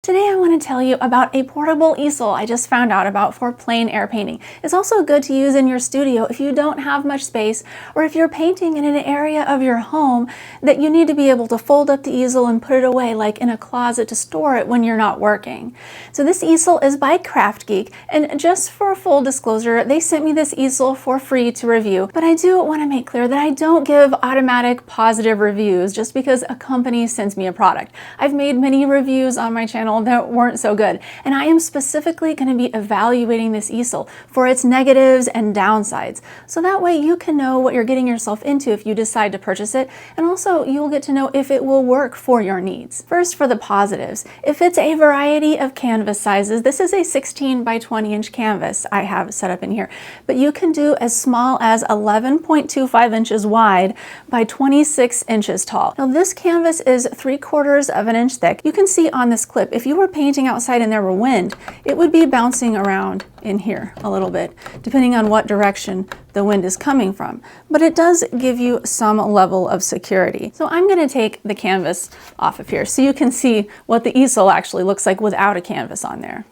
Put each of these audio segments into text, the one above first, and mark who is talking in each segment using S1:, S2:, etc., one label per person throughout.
S1: Today I want to tell you about a portable easel I just found out about for plein air painting. It's also good to use in your studio if you don't have much space, or if you're painting in an area of your home that you need to be able to fold up the easel and put it away, like in a closet to store it when you're not working. So this easel is by KraftGeek, and just for full disclosure, they sent me this easel for free to review. But I do want to make clear that I don't give automatic positive reviews just because a company sends me a product. I've made many reviews on my channel that weren't so good, and I am specifically going to be evaluating this easel for its negatives and downsides, so that way you can know what you're getting yourself into if you decide to purchase it, and also you'll get to know if it will work for your needs. First, for the positives, it fits a variety of canvas sizes. This is a 16 by 20 inch canvas I have set up in here, but you can do as small as 11.25 inches wide by 26 inches tall. Now this canvas is 3/4 of an inch thick. You can see on this clip, if you were painting outside and there were wind, it would be bouncing around in here a little bit, depending on what direction the wind is coming from. But it does give you some level of security. So I'm going to take the canvas off of here so you can see what the easel actually looks like without a canvas on there.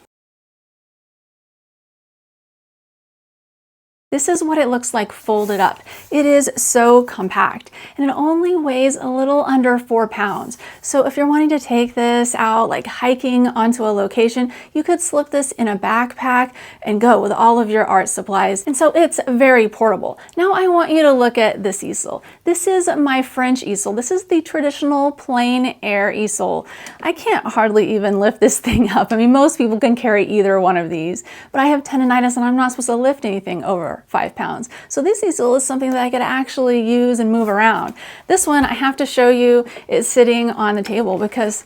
S1: This is what it looks like folded up. It is so compact, and it only weighs a little under 4 pounds. So if you're wanting to take this out, like hiking onto a location, you could slip this in a backpack and go with all of your art supplies. And so it's very portable. Now I want you to look at this easel. This is my French easel. This is the traditional plein air easel. I can't hardly even lift this thing up. I mean, most people can carry either one of these, but I have tendonitis and I'm not supposed to lift anything over 5 pounds. So this easel is something that I could actually use and move around. This one I have to show you is sitting on the table because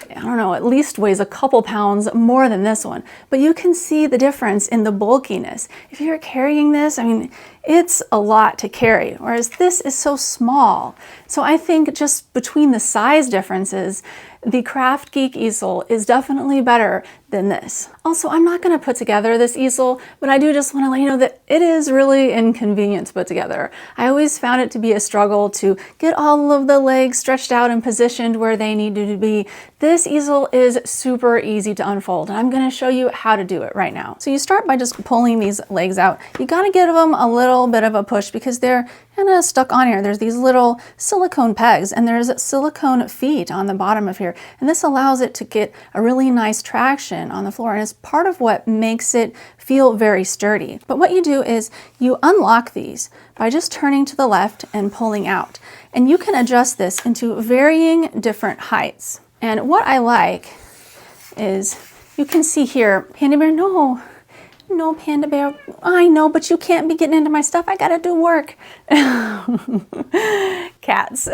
S1: I don't know, at least weighs a couple pounds more than this one. But you can see the difference in the bulkiness. If you're carrying this, I mean, it's a lot to carry, whereas this is so small. So I think just between the size differences, the KraftGeek easel is definitely better than this. Also, I'm not going to put together this easel, but I do just want to let you know that it is really inconvenient to put together. I always found it to be a struggle to get all of the legs stretched out and positioned where they needed to be. This easel is super easy to unfold, and I'm going to show you how to do it right now. So you start by just pulling these legs out. You got to give them a little bit of a push because they're kind of stuck on here. There's these little silicone pegs, and there's silicone feet on the bottom of here, and this allows it to get a really nice traction on the floor, and it's part of what makes it feel very sturdy. But what you do is you unlock these by just turning to the left and pulling out, and you can adjust this into varying different heights. And what I like is you can see here, Panda Bear, no, Panda Bear, I know, but you can't be getting into my stuff. I gotta do work. Cats.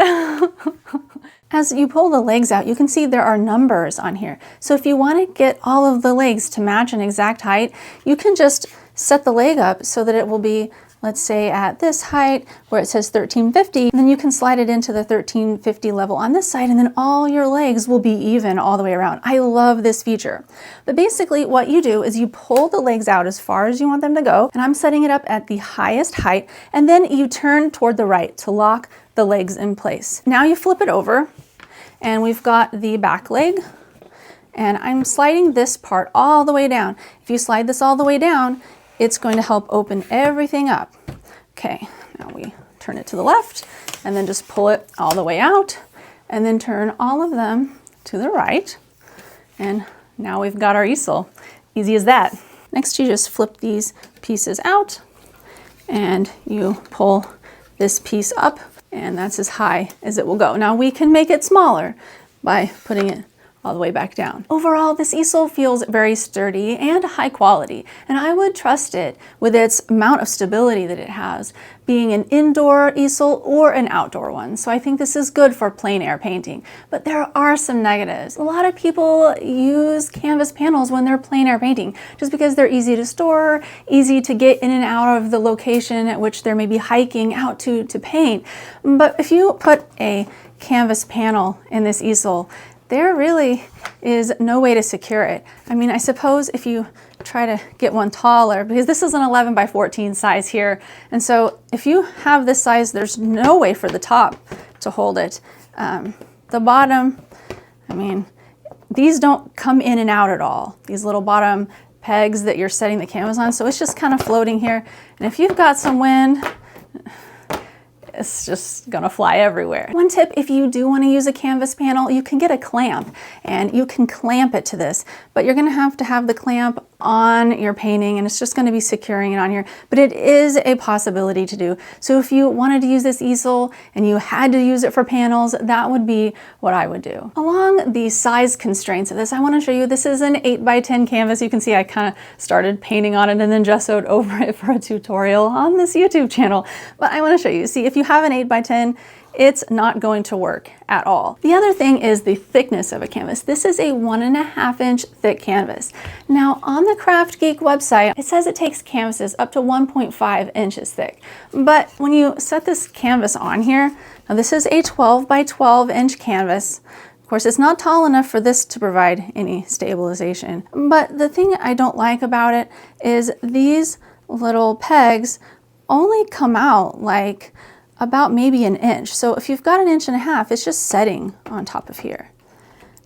S1: As you pull the legs out, you can see there are numbers on here. So if you want to get all of the legs to match an exact height, you can just set the leg up so that it will be, let's say, at this height where it says 1350, and then you can slide it into the 1350 level on this side, and then all your legs will be even all the way around. I love this feature. But basically what you do is you pull the legs out as far as you want them to go, and I'm setting it up at the highest height, and then you turn toward the right to lock the legs in place. Now you flip it over, and we've got the back leg, and I'm sliding this part all the way down. If you slide this all the way down, it's going to help open everything up. Okay, now we turn it to the left and then just pull it all the way out and then turn all of them to the right. And now we've got our easel. Easy as that. Next, you just flip these pieces out and you pull this piece up, and that's as high as it will go. Now we can make it smaller by putting it all the way back down. Overall, this easel feels very sturdy and high quality, and I would trust it with its amount of stability that it has, being an indoor easel or an outdoor one. So I think this is good for plein air painting. But there are some negatives. A lot of people use canvas panels when they're plein air painting, just because they're easy to store, easy to get in and out of the location at which they're maybe hiking out to paint. But if you put a canvas panel in this easel, there really is no way to secure it. I mean, I suppose if you try to get one taller, because this is an 11 by 14 size here, and so if you have this size, there's no way for the top to hold it. The bottom, I mean, these don't come in and out at all, these little bottom pegs that you're setting the canvas on. So it's just kind of floating here. And if you've got some wind, it's just gonna fly everywhere. One tip, if you do want to use a canvas panel, you can get a clamp and you can clamp it to this, but you're gonna have to have the clamp on your painting and it's just gonna be securing it on here, but it is a possibility to do. So if you wanted to use this easel and you had to use it for panels, that would be what I would do. Along the size constraints of this, I wanna show you, this is an 8x10 canvas. You can see I kind of started painting on it and then gessoed over it for a tutorial on this YouTube channel, but I wanna show you. See, if you have an 8x10, it's not going to work at all. The other thing is the thickness of a canvas. This is a 1.5 inch thick canvas. Now on the KraftGeek website, it says it takes canvases up to 1.5 inches thick. But when you set this canvas on here, now this is a 12x12 inch canvas. Of course, it's not tall enough for this to provide any stabilization. But the thing I don't like about it is these little pegs only come out like about maybe an inch. So if you've got 1.5 inches, it's just setting on top of here.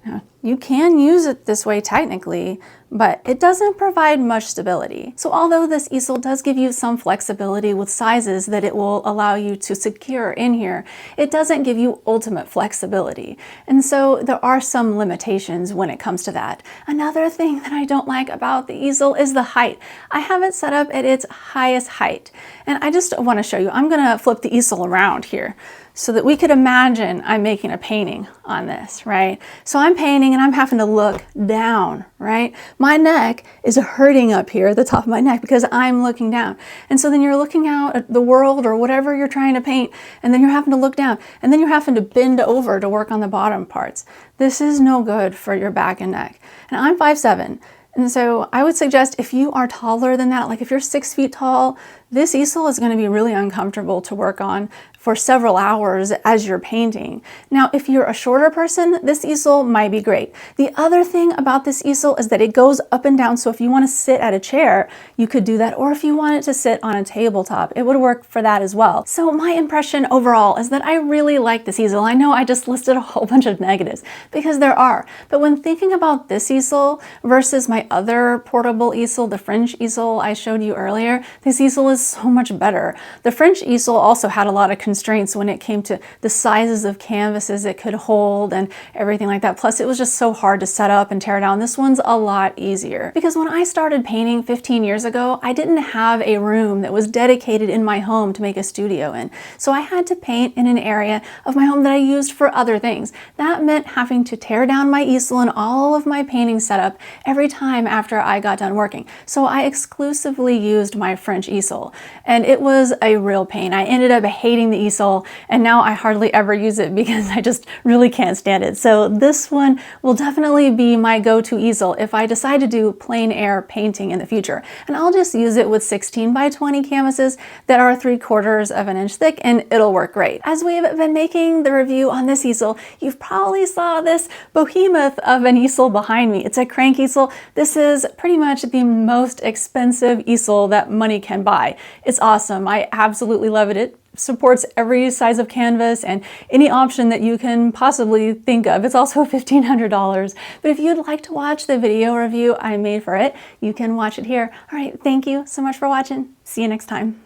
S1: Now, you can use it this way technically, but it doesn't provide much stability. So although this easel does give you some flexibility with sizes that it will allow you to secure in here, it doesn't give you ultimate flexibility. And so there are some limitations when it comes to that. Another thing that I don't like about the easel is the height. I have it set up at its highest height. And I just want to show you, I'm gonna flip the easel around here so that we could imagine I'm making a painting on this, right? So I'm painting and I'm having to look down, right? My neck is hurting up here at the top of my neck because I'm looking down. And so then you're looking out at the world or whatever you're trying to paint, and then you're having to look down, and then you're having to bend over to work on the bottom parts. This is no good for your back and neck. And I'm 5'7". And so I would suggest if you are taller than that, like if you're 6 feet tall, this easel is going to be really uncomfortable to work on for several hours as you're painting. Now, if you're a shorter person, this easel might be great. The other thing about this easel is that it goes up and down. So if you want to sit at a chair, you could do that. Or if you want it to sit on a tabletop, it would work for that as well. So my impression overall is that I really like this easel. I know I just listed a whole bunch of negatives because there are, but when thinking about this easel versus my other portable easel, the French easel I showed you earlier, this easel is so much better. The French easel also had a lot of constraints when it came to the sizes of canvases it could hold and everything like that. Plus, it was just so hard to set up and tear down. This one's a lot easier because when I started painting 15 years ago, I didn't have a room that was dedicated in my home to make a studio in. So I had to paint in an area of my home that I used for other things. That meant having to tear down my easel and all of my painting setup every time after I got done working. So I exclusively used my French easel, and it was a real pain. I ended up hating the easel, and now I hardly ever use it because I just really can't stand it. So this one will definitely be my go-to easel if I decide to do plein air painting in the future. And I'll just use it with 16x20 canvases that are 3/4 of an inch thick, and it'll work great. As we've been making the review on this easel, you've probably saw this behemoth of an easel behind me. It's a crank easel. This is pretty much the most expensive easel that money can buy. It's awesome. I absolutely love it. It supports every size of canvas and any option that you can possibly think of. It's also $1,500. But if you'd like to watch the video review I made for it, you can watch it here. All right, thank you so much for watching. See you next time.